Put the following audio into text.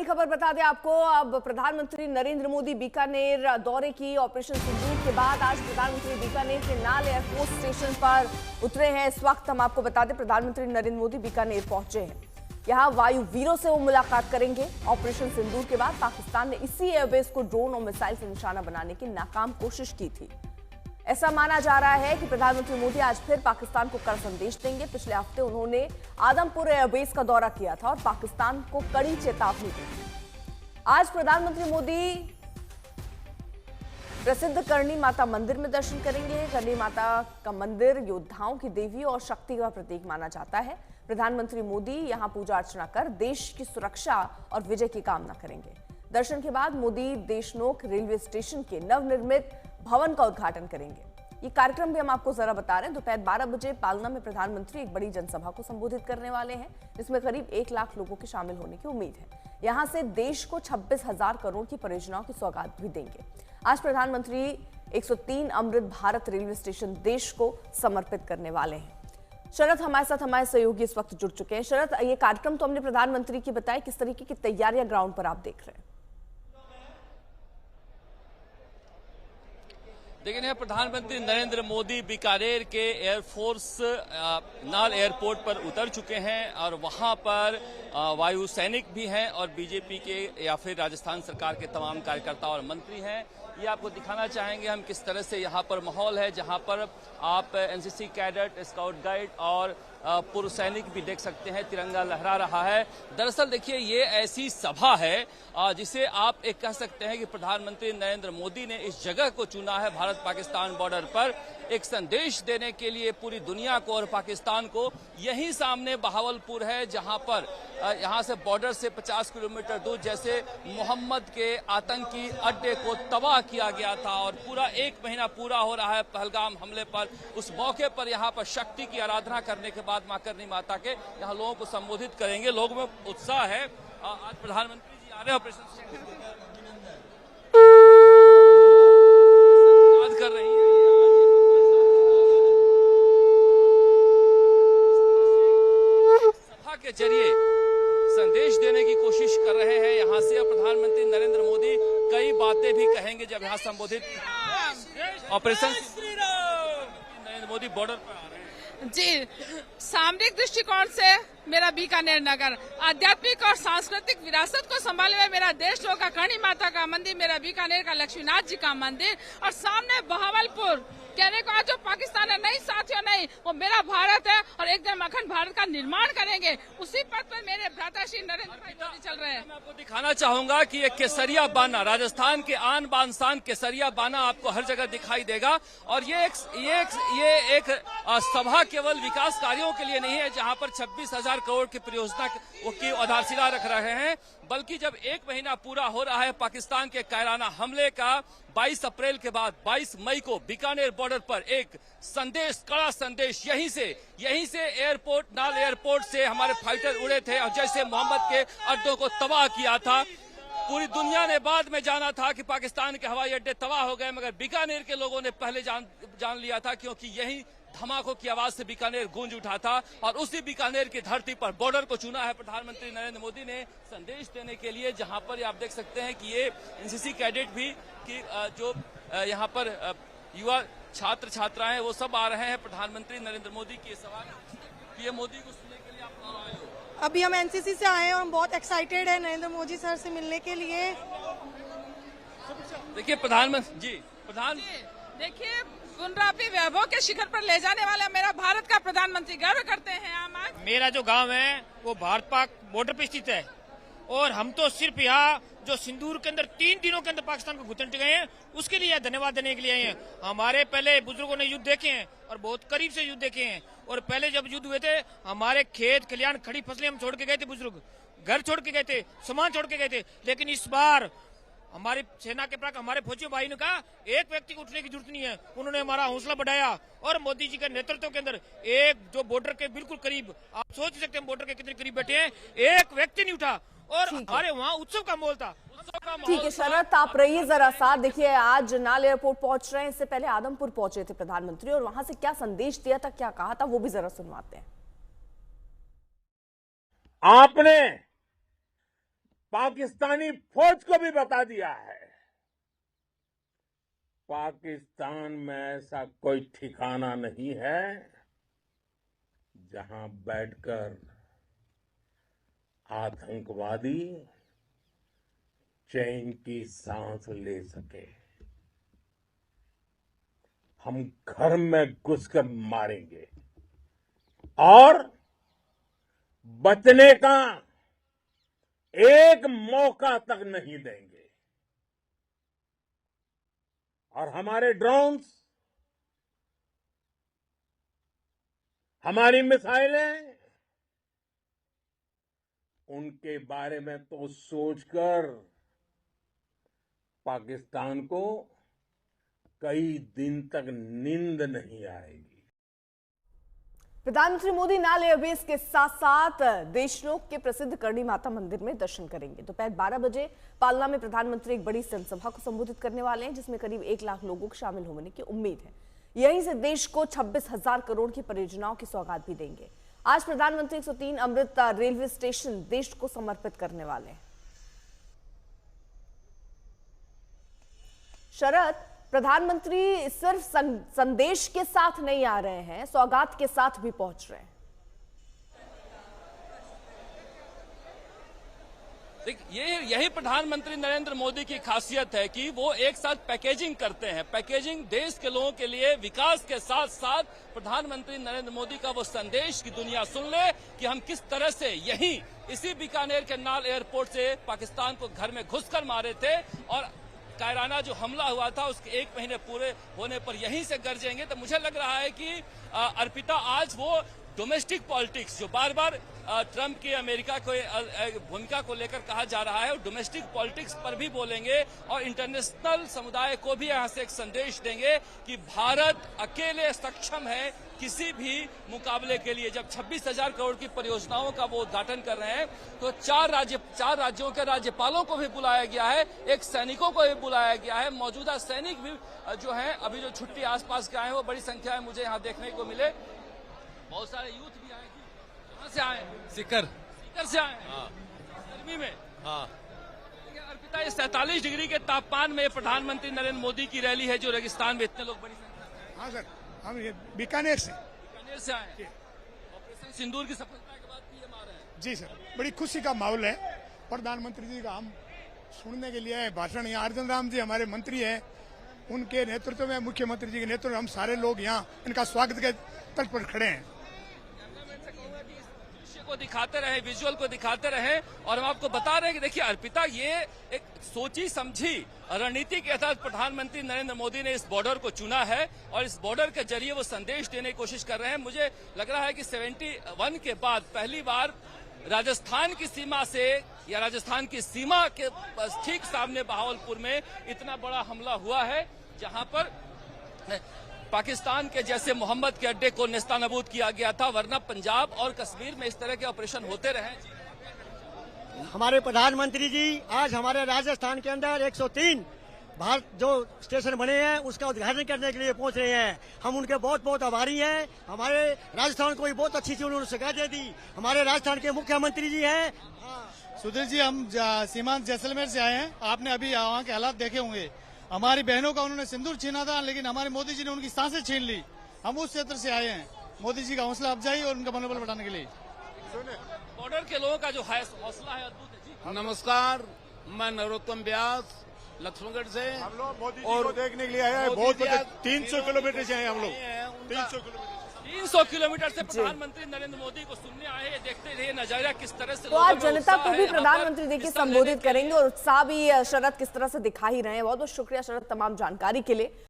खबर बता दें आपको। अब प्रधानमंत्री नरेंद्र मोदी बीकानेर दौरे की ऑपरेशन सिंदूर के बाद आज प्रधानमंत्री बीकानेर के नाल एयरफोर्स स्टेशन पर उतरे हैं। इस वक्त हम आपको बता दें प्रधानमंत्री नरेंद्र मोदी बीकानेर पहुंचे हैं। यहां वायु वीरों से वो मुलाकात करेंगे। ऑपरेशन सिंदूर के बाद पाकिस्तान ने इसी एयरबेस को ड्रोन और मिसाइल से निशाना बनाने की नाकाम कोशिश की थी। ऐसा माना जा रहा है कि प्रधानमंत्री मोदी आज फिर पाकिस्तान को कड़ा संदेश देंगे। पिछले हफ्ते उन्होंने आदमपुर एयरबेस का दौरा किया था और पाकिस्तान को कड़ी चेतावनी दी। आज प्रधानमंत्री मोदी प्रसिद्ध करणी माता मंदिर में दर्शन करेंगे। करणी माता का मंदिर योद्धाओं की देवी और शक्ति का प्रतीक माना जाता है। प्रधानमंत्री मोदी यहां पूजा अर्चना कर देश की सुरक्षा और विजय की कामना करेंगे। दर्शन के बाद मोदी देशनोक रेलवे स्टेशन के नवनिर्मित भवन का उद्घाटन करेंगे। ये कार्यक्रम भी हम आपको जरा बता रहे हैं। दोपहर 12 बजे पालना में प्रधानमंत्री एक बड़ी जनसभा को संबोधित करने वाले हैं, जिसमें करीब 1 लाख लोगों के शामिल होने की उम्मीद है। यहां से देश को 26,000 करोड़ की परियोजनाओं की सौगात भी देंगे। आज प्रधानमंत्री 103 अमृत भारत रेलवे स्टेशन देश को समर्पित करने वाले हैं। शरद हमारे साथ हमारे सहयोगी इस वक्त जुड़ चुके हैं। शरद, ये कार्यक्रम तो हमने प्रधानमंत्री की बताई, किस तरीके की तैयारियां ग्राउंड पर आप देख रहे हैं? देखिए, प्रधानमंत्री नरेंद्र मोदी बीकानेर के एयरफोर्स नाल एयरपोर्ट पर उतर चुके हैं और वहां पर वायु सैनिक भी हैं और बीजेपी के या फिर राजस्थान सरकार के तमाम कार्यकर्ता और मंत्री हैं। ये आपको दिखाना चाहेंगे हम किस तरह से यहाँ पर माहौल है, जहाँ पर आप एनसीसी कैडेट, स्काउट गाइड और पूर्व सैनिक भी देख सकते हैं। तिरंगा लहरा रहा है। दरअसल देखिए, ये ऐसी सभा है जिसे आप एक कह सकते हैं कि प्रधानमंत्री नरेंद्र मोदी ने इस जगह को चुना है भारत पाकिस्तान बॉर्डर पर एक संदेश देने के लिए पूरी दुनिया को और पाकिस्तान को। यहीं सामने बहावलपुर है, जहां पर यहां से बॉर्डर से 50 किलोमीटर दूर जैसे मोहम्मद के आतंकी अड्डे को तबाह किया गया था और पूरा 1 महीना पूरा हो रहा है पहलगाम हमले पर। उस मौके पर यहां पर शक्ति की आराधना करने के बाद मां करणी माता के यहां लोगों को संबोधित करेंगे। लोगों में उत्साह है। आज प्रधानमंत्री जी आ रहे हैं, ऑपरेशन याद कर रही है के जरिए संदेश देने की कोशिश कर रहे हैं यहां से। प्रधानमंत्री नरेंद्र मोदी कई बातें भी कहेंगे जब यहां संबोधित ऑपरेशन नरेंद्र मोदी बॉर्डर पर आ रहे हैं। जी, सामरिक दृष्टिकोण से मेरा बीकानेर नगर आध्यात्मिक और सांस्कृतिक विरासत को संभालने में मेरा देश लोग का करणी माता का मंदिर, मेरा बीकानेर का लक्ष्मीनाथ जी का मंदिर और सामने बहावलपुर। कहने को जो पाकिस्तान है, नहीं साथियों नहीं, वो मेरा भारत है और एक दिन अखंड भारत का निर्माण करेंगे। उसी पथ पर मेरे भ्राताश्री नरेंद्र भाई मोदी चल रहे हैं। मैं आपको दिखाना चाहूंगा कि ये केसरिया बाना, राजस्थान के आन बान शान केसरिया बाना आपको हर जगह दिखाई देगा। और ये एक सभा केवल विकास कार्यों के लिए नहीं है, जहां पर 26,000 करोड़ की परियोजना की आधारशिला रख रहे हैं, बल्कि जब 1 महीना पूरा हो रहा है पाकिस्तान के कायराना हमले का, 22 अप्रैल के बाद 22 मई को बीकानेर बॉर्डर पर एक संदेश, कड़ा संदेश यहीं से एयरपोर्ट नाल एयरपोर्ट से हमारे फाइटर उड़े थे और जैसे मोहम्मद के अड्डों को तबाह किया था। पूरी दुनिया ने बाद में जाना था कि पाकिस्तान के हवाई अड्डे तबाह हो गए, मगर बीकानेर के लोगों ने पहले जान लिया था, क्योंकि यही धमाकों की आवाज से बीकानेर गूंज उठा था। और उसी बीकानेर की धरती पर बॉर्डर को चुना है प्रधानमंत्री नरेंद्र मोदी ने संदेश देने के लिए, जहां पर आप देख सकते हैं कि ये एनसीसी कैडेट भी कि जो यहाँ पर युवा छात्र छात्राएं वो सब आ रहे हैं प्रधानमंत्री नरेंद्र मोदी के सवाल पीएम मोदी को सुनने के लिए। आप आए हो? अभी हम एनसीसी से आए हैं और हम बहुत एक्साइटेड है नरेंद्र मोदी सर से मिलने के लिए। देखिए प्रधानमंत्री जी, देखिए पुनरावृत्ति वैभव के शिखर पर ले जाने वाला मेरा भारत का प्रधानमंत्री गर्व करते हैं। हम आज मेरा जो गांव है वो भारत पाक बॉर्डर पे स्थित है और हम तो सिर्फ यहाँ जो सिंदूर के अंदर 3 दिनों के अंदर पाकिस्तान को घुटन गए हैं, उसके लिए धन्यवाद देने के लिए आए हैं। हमारे पहले बुजुर्गों ने युद्ध देखे हैं और बहुत करीब से युद्ध देखे हैं। और पहले जब युद्ध हुए थे, हमारे खेत खलियान खड़ी फसलें हम छोड़ के गए थे, बुजुर्ग घर छोड़ के गए थे, सामान छोड़ के गए थे। लेकिन इस बार हमारी सेना के प्रति हमारे फौजी भाई ने कहा एक व्यक्ति को उठने की जरूरत नहीं है। उन्होंने हमारा हौसला बढ़ाया और मोदी जी के नेतृत्व के अंदर एक जो बॉर्डर के बिल्कुल करीब, आप सोच ही सकते हैं बॉर्डर के कितने करीब बैठे हैं, एक व्यक्ति नहीं उठा और हमारे वहाँ उत्सव का माहौल था। ठीक है शरद, आप रहिए जरा साथ। देखिए, आज नाल एयरपोर्ट पहुंच रहे हैं, इससे पहले आदमपुर पहुंचे थे प्रधानमंत्री और वहां से क्या संदेश दिया था, क्या कहा था, वो भी जरा सुनवाते हैं। आपने पाकिस्तानी फौज को भी बता दिया है, पाकिस्तान में ऐसा कोई ठिकाना नहीं है जहां बैठकर आतंकवादी चैन की सांस ले सके। हम घर में घुसकर मारेंगे और बचने का एक मौका तक नहीं देंगे। और हमारे ड्रोन्स, हमारी मिसाइलें, उनके बारे में तो सोचकर पाकिस्तान को कई दिन तक नींद नहीं आएगी। प्रधानमंत्री मोदी नाल एयरबेस के साथ साथ देशनोक के प्रसिद्ध करणी माता मंदिर में दर्शन करेंगे। दोपहर 12 बजे पालना में प्रधानमंत्री एक बड़ी जनसभा को संबोधित करने वाले हैं, जिसमें करीब 1 लाख लोगों को शामिल होने की उम्मीद है। यहीं से देश को 26,000 करोड़ की परियोजनाओं की सौगात भी देंगे। आज प्रधानमंत्री 103 अमृत रेलवे स्टेशन देश को समर्पित करने वाले हैं। शरद, प्रधानमंत्री सिर्फ संदेश के साथ नहीं आ रहे हैं, सौगात के साथ भी पहुंच रहे हैं। यही प्रधानमंत्री नरेंद्र मोदी की खासियत है कि वो एक साथ पैकेजिंग करते हैं। पैकेजिंग देश के लोगों के लिए विकास के साथ साथ प्रधानमंत्री नरेंद्र मोदी का वो संदेश की दुनिया सुन ले कि हम किस तरह से इसी बीकानेर के नाल एयरपोर्ट से पाकिस्तान को घर में घुसकर मारे थे और कायराना जो हमला हुआ था उसके 1 महीने पूरे होने पर यहीं से गरजेंगे। तो मुझे लग रहा है कि अर्पिता आज वो डोमेस्टिक पॉलिटिक्स जो बार बार ट्रंप की अमेरिका को भूमिका को लेकर कहा जा रहा है, और डोमेस्टिक पॉलिटिक्स पर भी बोलेंगे और इंटरनेशनल समुदाय को भी यहां से एक संदेश देंगे कि भारत अकेले सक्षम है किसी भी मुकाबले के लिए। जब 26,000 करोड़ की परियोजनाओं का वो उद्घाटन कर रहे हैं तो 4 राज्यों के राज्यपालों को भी बुलाया गया है, एक सैनिकों को भी बुलाया गया है। मौजूदा सैनिक भी जो हैं अभी जो छुट्टी आसपास के आए हैं वो बड़ी संख्या में मुझे यहाँ देखने को मिले। बहुत सारे यूथ भी आए थे। कहाँ से आए? सीकर से आए गर्मी में। अर्पिता, ये 47 डिग्री के तापमान में प्रधानमंत्री नरेंद्र मोदी की रैली है जो रेगिस्तान में इतने लोग बड़ी संख्या से। हाँ सर, हम ये बीकानेर से आए हैं। ऑपरेशन सिंदूर की सफलता के बाद पीएम आ रहे हैं। जी सर, बड़ी खुशी का माहौल है। प्रधानमंत्री जी का हम सुनने के लिए आए भाषण। यहाँ अर्जुन राम जी हमारे मंत्री हैं, उनके नेतृत्व में, मुख्यमंत्री जी के नेतृत्व में हम सारे लोग यहाँ इनका स्वागत के तट पर खड़े हैं। को दिखाते रहे, विजुअल को दिखाते रहे और हम आपको बता रहे हैं कि देखिए अर्पिता, ये एक सोची समझी रणनीति के तहत प्रधानमंत्री नरेंद्र मोदी ने इस बॉर्डर को चुना है और इस बॉर्डर के जरिए वो संदेश देने की कोशिश कर रहे हैं। मुझे लग रहा है कि 71 के बाद पहली बार राजस्थान की सीमा से या राजस्थान की सीमा के ठीक सामने बहावलपुर में इतना बड़ा हमला हुआ है, जहां पर पाकिस्तान के जैसे मोहम्मद के अड्डे को नेस्तानाबूद किया गया था, वरना पंजाब और कश्मीर में इस तरह के ऑपरेशन होते रहे। हमारे प्रधानमंत्री जी आज हमारे राजस्थान के अंदर 103 भारत जो स्टेशन बने हैं उसका उद्घाटन करने के लिए पहुंच रहे हैं। हम उनके बहुत बहुत आभारी हैं। हमारे राजस्थान को भी बहुत अच्छी सी उन्होंने शिक्षा दे दी। हमारे राजस्थान के मुख्यमंत्री जी हैं। सुधीर जी, हम सीमांत जैसलमेर से आए हैं। आपने अभी वहाँ के हालात देखे होंगे। हमारी बहनों का उन्होंने सिंदूर छीना था, लेकिन हमारे मोदी जी ने उनकी सांसें छीन ली। हम उस क्षेत्र से आए हैं मोदी जी का हौसला अफजाई और उनका मनोबल बढ़ाने के लिए। बॉर्डर के लोगों का जो हौसला है अद्भुत है जी। नमस्कार, मैं नरोत्तम व्यास लक्ष्मणगढ़ से। हम लोग मोदी जी को देखने के लिए आए हैं। बहुत 300 किलोमीटर से आए हम लोग। 300 किलोमीटर से प्रधानमंत्री नरेंद्र मोदी को सुनने आए। देखते रहिए नजारा किस तरह से। तो आज जनता को भी प्रधानमंत्री देखिए संबोधित करेंगे और उत्साह भी शरद किस तरह से दिखा ही रहे हैं। बहुत बहुत शुक्रिया शरद तमाम जानकारी के लिए।